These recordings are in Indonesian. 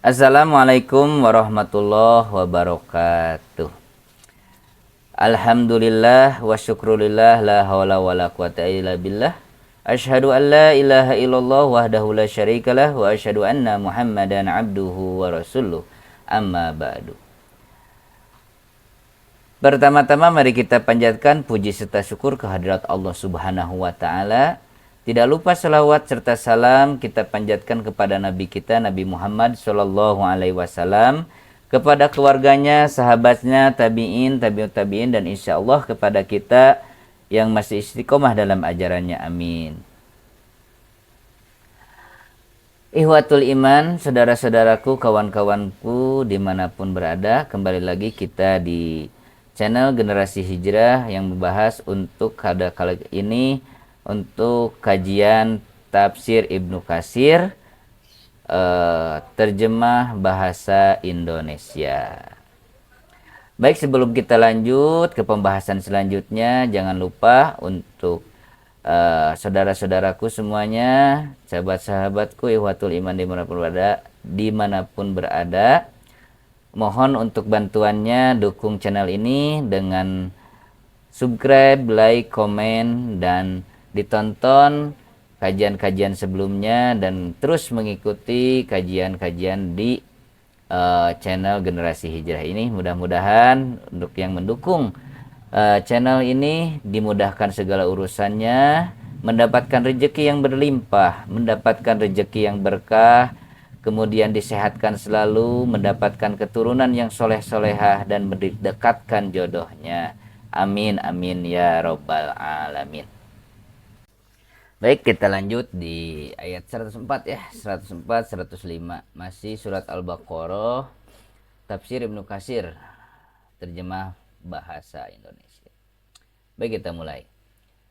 Assalamualaikum warahmatullahi wabarakatuh. Alhamdulillah wa syukrulillah la hawla wa la quwata illa billah. Asyhadu an la ilaha illallah wahdahu la syarikalah wa asyhadu anna Muhammadan abduhu wa rasuluh. Amma ba'du. Pertama-tama mari kita panjatkan puji serta syukur kehadirat Allah Subhanahu wa taala. Tidak lupa selawat serta salam kita panjatkan kepada Nabi kita Nabi Muhammad sallallahu alaihi wasallam, kepada keluarganya, sahabatnya, tabi'in, tabi'ut tabi'in, dan insya Allah kepada kita yang masih istiqomah dalam ajarannya. Amin. Ihwatul iman, saudara-saudaraku, kawan-kawanku dimanapun berada, kembali lagi kita di channel Generasi Hijrah yang membahas untuk pada kali ini untuk kajian tafsir Ibnu Katsir, terjemah bahasa Indonesia. Baik, sebelum kita lanjut ke pembahasan selanjutnya, jangan lupa untuk saudara-saudaraku semuanya, sahabat-sahabatku, ihwatul iman dimanapun berada, mohon untuk bantuannya dukung channel ini dengan subscribe, like, komen, dan ditonton kajian-kajian sebelumnya, dan terus mengikuti kajian-kajian di channel Generasi Hijrah ini. Mudah-mudahan untuk yang mendukung channel ini dimudahkan segala urusannya, mendapatkan rezeki yang berlimpah, mendapatkan rezeki yang berkah, kemudian disehatkan selalu, mendapatkan keturunan yang soleh-solehah, dan mendekatkan jodohnya. Amin amin ya robbal alamin. Baik, kita lanjut di ayat 104 ya, 104, 105. Masih surat Al-Baqarah, tafsir Ibnu Katsir, terjemah bahasa Indonesia. Baik, kita mulai.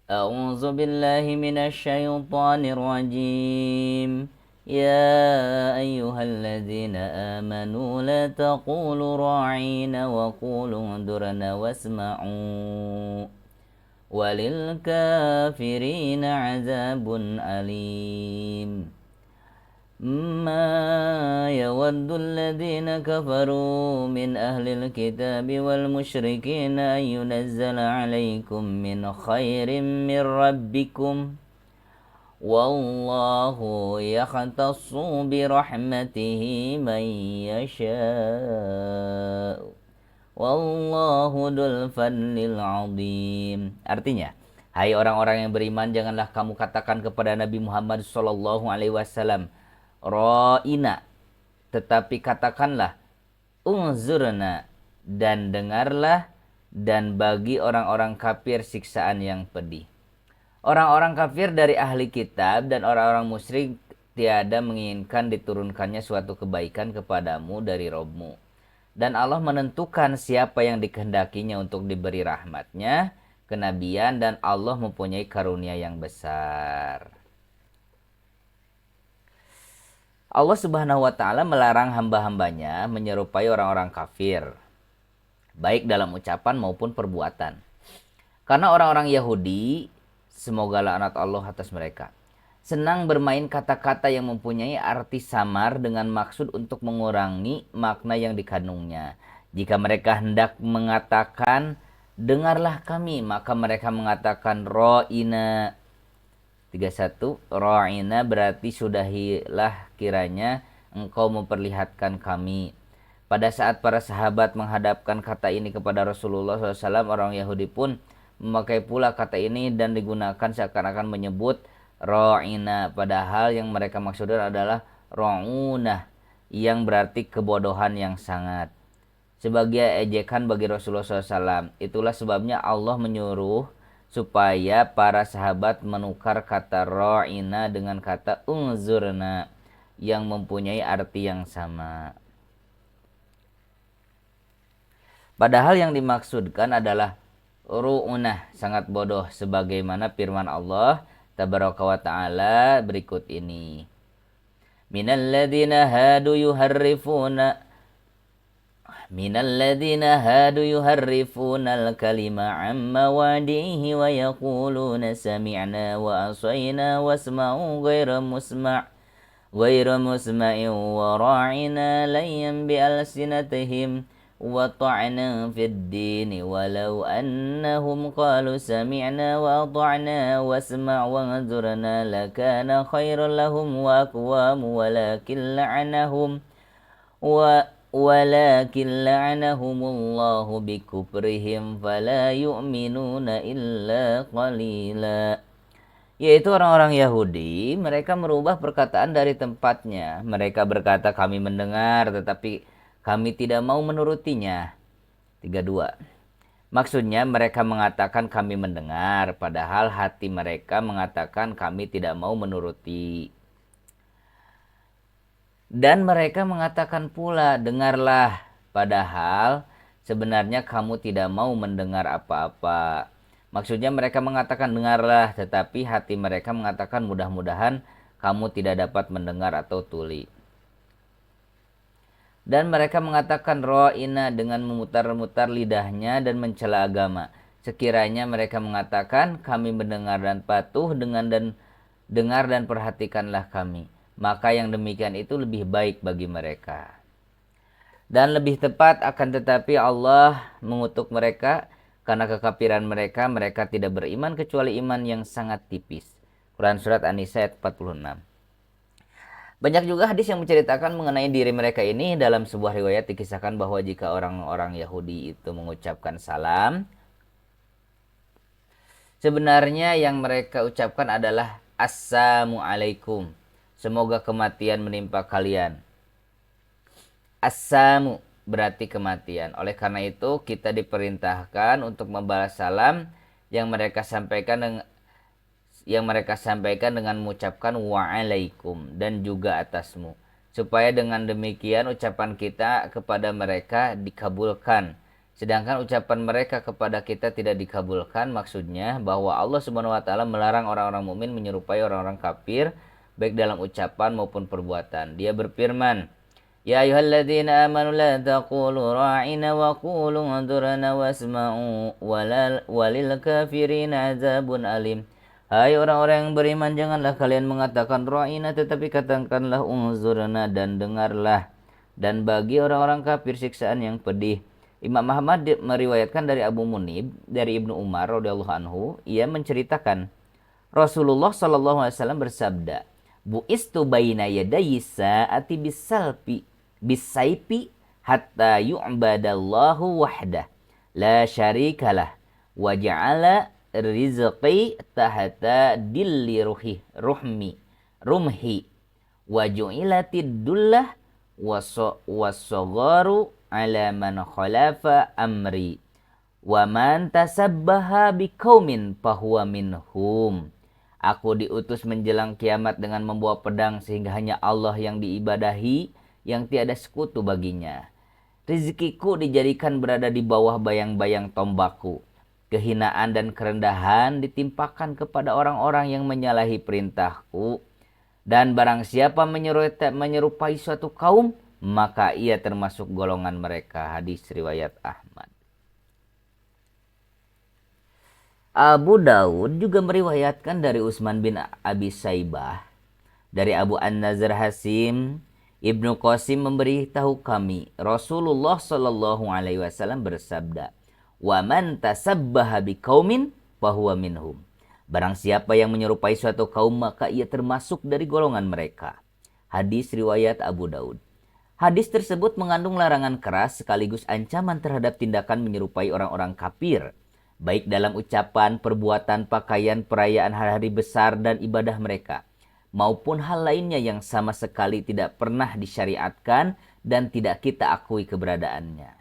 A'udzu billahi minasyaitonir rajim. Ya ayyuhalladzina amanu la taqulu ra'ina wa qulu durna wasma'u walil kafirina azabun alim. ما يود الذين كفروا من أهل الكتاب والمشركين أن ينزل عليكم من خير من ربكم والله يختص برحمته من يشاء wallahu dzul fadlil azim. Artinya, hai orang-orang yang beriman, janganlah kamu katakan kepada Nabi Muhammad sallallahu alaihi wasallam ra'ina, tetapi katakanlah unzurna, dan dengarlah, dan bagi orang-orang kafir siksaan yang pedih. Orang-orang kafir dari ahli kitab dan orang-orang musyrik tiada menginginkan diturunkannya suatu kebaikan kepadamu dari Rabbmu. Dan Allah menentukan siapa yang dikehendakinya untuk diberi rahmatnya, kenabian, dan Allah mempunyai karunia yang besar. Allah Subhanahu wa ta'ala melarang hamba-hambanya menyerupai orang-orang kafir, baik dalam ucapan maupun perbuatan. Karena orang-orang Yahudi, semoga laknat Allah atas mereka, senang bermain kata-kata yang mempunyai arti samar dengan maksud untuk mengurangi makna yang dikandungnya. Jika mereka hendak mengatakan dengarlah kami, maka mereka mengatakan ra'ina. 31, ra'ina berarti sudahilah kiranya engkau memperlihatkan kami. Pada saat para sahabat menghadapkan kata ini kepada Rasulullah SAW, orang Yahudi pun memakai pula kata ini dan digunakan seakan-akan menyebut ra'ina, padahal yang mereka maksudkan adalah ra'unah, yang berarti kebodohan yang sangat, sebagai ejekan bagi Rasulullah SAW. Itulah sebabnya Allah menyuruh supaya para sahabat menukar kata ra'ina dengan kata unzurna yang mempunyai arti yang sama. Padahal yang dimaksudkan adalah ru'unah, sangat bodoh, sebagaimana firman Allah Tabaraka wa ta'ala berikut ini. Minalladzina hadu yuharrifuna al-kalima amma wadihi wa yaquluna sami'na wa asayna wasma'u ghaira musma' غير مسمع وراعنا ليا بألسنتهم وطعنا في الدين ولو أنهم قالوا سمعنا وأطعنا واسمع وانظرنا لكان خيرا لهم وأقوام ولكن لعنهم الله بكفرهم فلا يؤمنون إلا قليلا. Yaitu orang-orang Yahudi, mereka merubah perkataan dari tempatnya. Mereka berkata, kami mendengar tetapi kami tidak mau menurutinya. 32. Maksudnya mereka mengatakan kami mendengar, padahal hati mereka mengatakan kami tidak mau menuruti. Dan mereka mengatakan pula, dengarlah, padahal sebenarnya kamu tidak mau mendengar apa-apa. Maksudnya mereka mengatakan dengarlah, tetapi hati mereka mengatakan mudah-mudahan kamu tidak dapat mendengar atau tuli. Dan mereka mengatakan ro'ina dengan memutar-mutar lidahnya dan mencela agama. Sekiranya mereka mengatakan kami mendengar dan patuh dengar dan perhatikanlah kami. Maka yang demikian itu lebih baik bagi mereka. Dan lebih tepat akan tetapi Allah mengutuk mereka karena kekafiran mereka, mereka tidak beriman kecuali iman yang sangat tipis. Quran Surat An-Nisa ayat 46. Banyak juga hadis yang menceritakan mengenai diri mereka ini. Dalam sebuah riwayat dikisahkan bahwa jika orang-orang Yahudi itu mengucapkan salam, sebenarnya yang mereka ucapkan adalah Assalamualaikum. Semoga kematian menimpa kalian. Assamu berarti kematian. Oleh karena itu kita diperintahkan untuk membalas salam yang mereka sampaikan dengan mengucapkan wa'alaikum dan juga atasmu, supaya dengan demikian ucapan kita kepada mereka dikabulkan, sedangkan ucapan mereka kepada kita tidak dikabulkan. Maksudnya bahwa Allah Subhanahu wa taala melarang orang-orang mukmin menyerupai orang-orang kafir baik dalam ucapan maupun perbuatan. Dia berfirman, Ya ayyuhalladzina amanu la taqulu ra'ina wa qulu anzurna wasma'u walil kafirina azabun alim. Hai orang-orang yang beriman, janganlah kalian mengatakan ra'ina, tetapi katakanlah unzurna dan dengarlah. Dan bagi orang-orang kafir siksaan yang pedih. Imam Ahmad meriwayatkan dari Abu Munib dari Ibnu Umar radhiyallahu anhu, ia menceritakan Rasulullah sallallahu alaihi wasallam bersabda, Bu'istu baina yadayi sa'ati bisaipi hatta yu'badallahu wahdah la syarikalah wa ja'ala rizqi tahta dilli rumhi wa ju'ilatid dullah wasagaru ala man khalafa amri wa man tasabbaha biqaumin fahuwa minhum. Aku diutus menjelang kiamat dengan membawa pedang sehingga hanya Allah yang diibadahi, yang tiada sekutu baginya. Rezekiku dijadikan berada di bawah bayang-bayang tombakku. Kehinaan dan kerendahan ditimpakan kepada orang-orang yang menyalahi perintahku. Dan barang siapa menyerupai suatu kaum, maka ia termasuk golongan mereka. Hadis riwayat Ahmad. Abu Daud juga meriwayatkan dari Utsman bin Abi Saibah, dari Abu An-Nazar Hasim, Ibnu Qasim memberitahu kami, Rasulullah sallallahu alaihi wasallam bersabda, "Wa man tasabbaha biqaumin fahuwa minhum." Barang siapa yang menyerupai suatu kaum, maka ia termasuk dari golongan mereka. Hadis riwayat Abu Daud. Hadis tersebut mengandung larangan keras sekaligus ancaman terhadap tindakan menyerupai orang-orang kafir, baik dalam ucapan, perbuatan, pakaian, perayaan hari-hari besar dan ibadah mereka, maupun hal lainnya yang sama sekali tidak pernah disyariatkan dan tidak kita akui keberadaannya.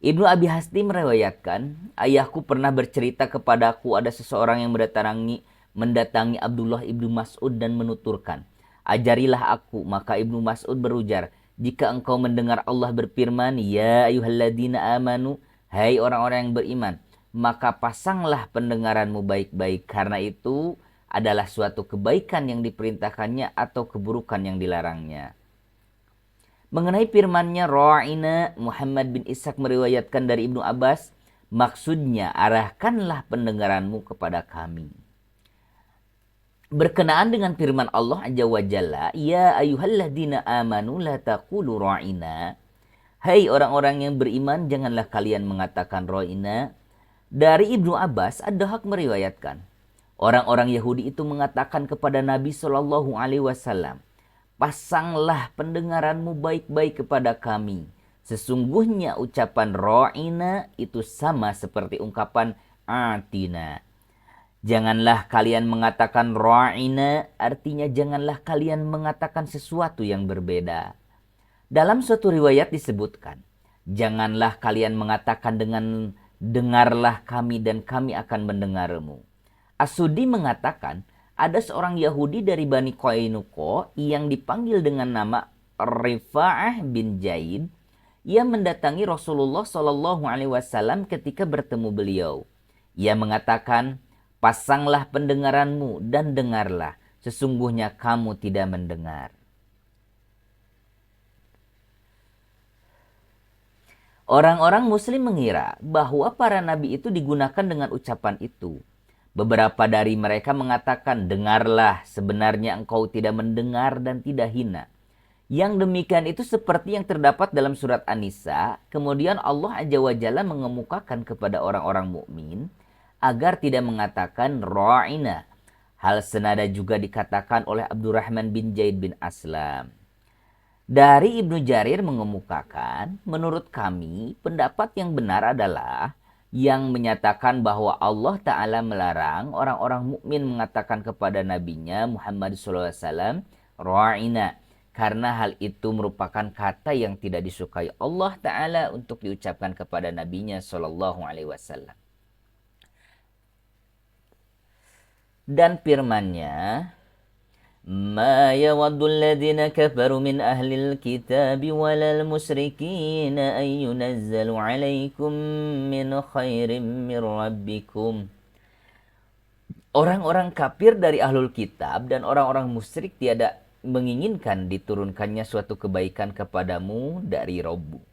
Ibnu Abi Hastim meriwayatkan, ayahku pernah bercerita kepadaku ada seseorang yang mendatangi Abdullah ibnu Mas'ud dan menuturkan, ajarilah aku. Maka Ibnu Mas'ud berujar, jika engkau mendengar Allah berfirman, Ya ayyuhalladzina amanu, hai orang-orang yang beriman, maka pasanglah pendengaranmu baik-baik, karena itu adalah suatu kebaikan yang diperintahkannya atau keburukan yang dilarangnya. Mengenai firman-Nya ra'ina, Muhammad bin Ishaq meriwayatkan dari Ibnu Abbas, maksudnya arahkanlah pendengaranmu kepada kami. berkenaan dengan firman Allah Azza wa Jalla, ya ayyuhalladzina amanu la taqulu ra'ina. Hai orang-orang yang beriman, janganlah kalian mengatakan ra'ina. Dari Ibnu Abbas, ad-Dahhak meriwayatkan, orang-orang Yahudi itu mengatakan kepada Nabi Shallallahu Alaihi Wasallam, pasanglah pendengaranmu baik-baik kepada kami. Sesungguhnya ucapan ra'ina itu sama seperti ungkapan atina. Janganlah kalian mengatakan ra'ina, artinya janganlah kalian mengatakan sesuatu yang berbeda. Dalam suatu riwayat disebutkan, janganlah kalian mengatakan dengan dengarlah kami dan kami akan mendengarmu. As-Sudi mengatakan, ada seorang Yahudi dari Bani Qainuqa yang dipanggil dengan nama Rifa'ah bin Jaid. Ia mendatangi Rasulullah Shallallahu Alaihi Wasallam ketika bertemu beliau. Ia mengatakan, pasanglah pendengaranmu dan dengarlah, sesungguhnya kamu tidak mendengar. Orang-orang muslim mengira bahwa para nabi itu digunakan dengan ucapan itu. Beberapa dari mereka mengatakan, dengarlah, sebenarnya engkau tidak mendengar dan tidak hina. Yang demikian itu seperti yang terdapat dalam surat An-Nisa. Kemudian Allah Azza wa Jalla mengemukakan kepada orang-orang mukmin agar tidak mengatakan ra'ina. Hal senada juga dikatakan oleh Abdurrahman bin Zaid bin Aslam. Dari Ibnu Jarir mengemukakan, menurut kami pendapat yang benar adalah yang menyatakan bahwa Allah Ta'ala melarang orang-orang mukmin mengatakan kepada nabinya Muhammad SAW ra'ina, karena hal itu merupakan kata yang tidak disukai Allah Ta'ala untuk diucapkan kepada nabinya Sallallahu Alaihi Wasallam. Dan firman-Nya, ma yawaddu alladhina kafaru min ahlil kitabi walal musyrikina an yunazzalu alaikum min khairin min rabbikum. Orang-orang kafir dari ahlul kitab dan orang-orang musyrik tiada menginginkan diturunkannya suatu kebaikan kepadamu dari Rabbu.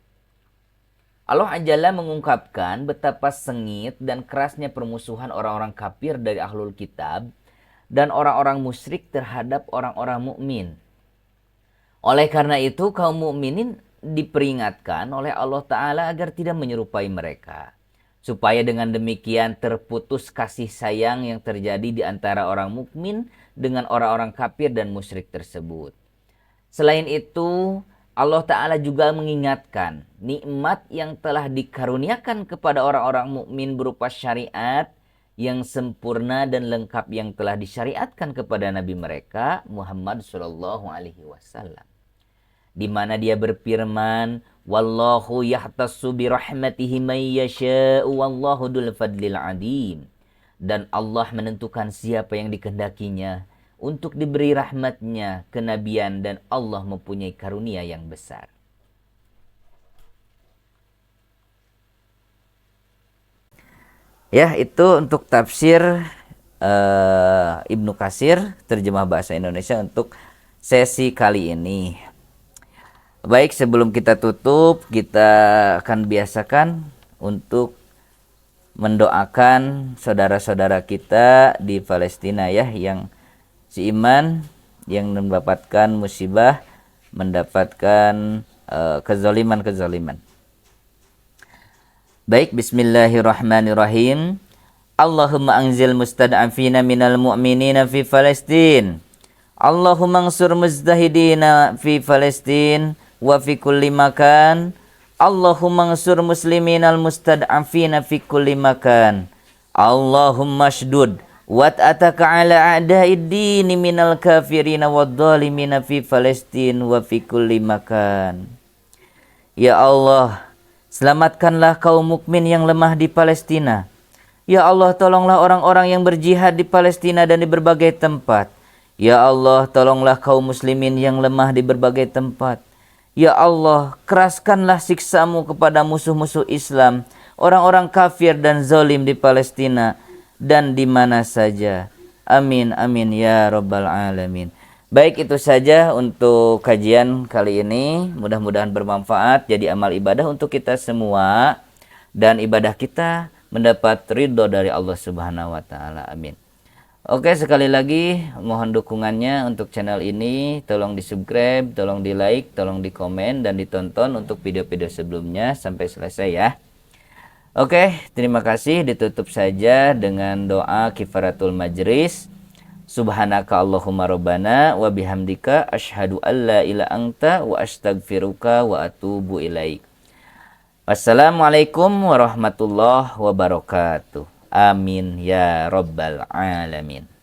Allah Ajalla mengungkapkan betapa sengit dan kerasnya permusuhan orang-orang kafir dari ahlul kitab dan orang-orang musyrik terhadap orang-orang mukmin. Oleh karena itu, kaum mukminin diperingatkan oleh Allah Ta'ala agar tidak menyerupai mereka, supaya dengan demikian terputus kasih sayang yang terjadi di antara orang mukmin dengan orang-orang kafir dan musyrik tersebut. Selain itu, Allah Ta'ala juga mengingatkan nikmat yang telah dikaruniakan kepada orang-orang mukmin berupa syariat yang sempurna dan lengkap yang telah disyariatkan kepada Nabi mereka Muhammad Sallallahu Alaihi Wasallam, di mana Dia berfirman, wallahu yahtassu bi rahmatihi may yasha'u wallahu dzul fadlil adzim, dan Allah menentukan siapa yang dikehendakinya untuk diberi rahmatnya kenabian, dan Allah mempunyai karunia yang besar. Ya, itu untuk tafsir Ibnu Katsir, terjemah bahasa Indonesia untuk sesi kali ini. Baik, sebelum kita tutup, kita akan biasakan untuk mendoakan saudara-saudara kita di Palestina ya, yang seiman, yang mendapatkan musibah, mendapatkan kezaliman-kezaliman. Baik, bismillahirrahmanirrahim. Allahumma anzil mustad'afina minal mu'minina fi Palestin. Allahumma ansur mujtahidina fi Palestin wa fi kulli makan. Allahumma ansur musliminal mustad'afina fi kulli makan. Allahumma shdud wat'ataka ala a'da'id dini minal kafirina wadzalimina fi Palestin wa fi kulli makan. Ya Allah, selamatkanlah kaum mukmin yang lemah di Palestina. Ya Allah, tolonglah orang-orang yang berjihad di Palestina dan di berbagai tempat. Ya Allah, tolonglah kaum muslimin yang lemah di berbagai tempat. Ya Allah, keraskanlah siksamu kepada musuh-musuh Islam, orang-orang kafir dan zalim di Palestina dan di mana saja. Amin, amin ya rabbal alamin. Baik, itu saja untuk kajian kali ini. Mudah-mudahan bermanfaat, jadi amal ibadah untuk kita semua, dan ibadah kita mendapat ridho dari Allah Subhanahu wa taala. Amin. Oke, sekali lagi mohon dukungannya untuk channel ini. Tolong di subscribe, tolong di like, tolong di komen, dan ditonton untuk video-video sebelumnya sampai selesai ya. Oke, terima kasih. Ditutup saja dengan doa kifaratul majlis. Subhanaka Allahumma rabbana wa bihamdika asyhadu alla ilaha anta wa astaghfiruka wa atubu ilaik. Wassalamualaikum warahmatullahi wabarakatuh. Amin ya rabbal alamin.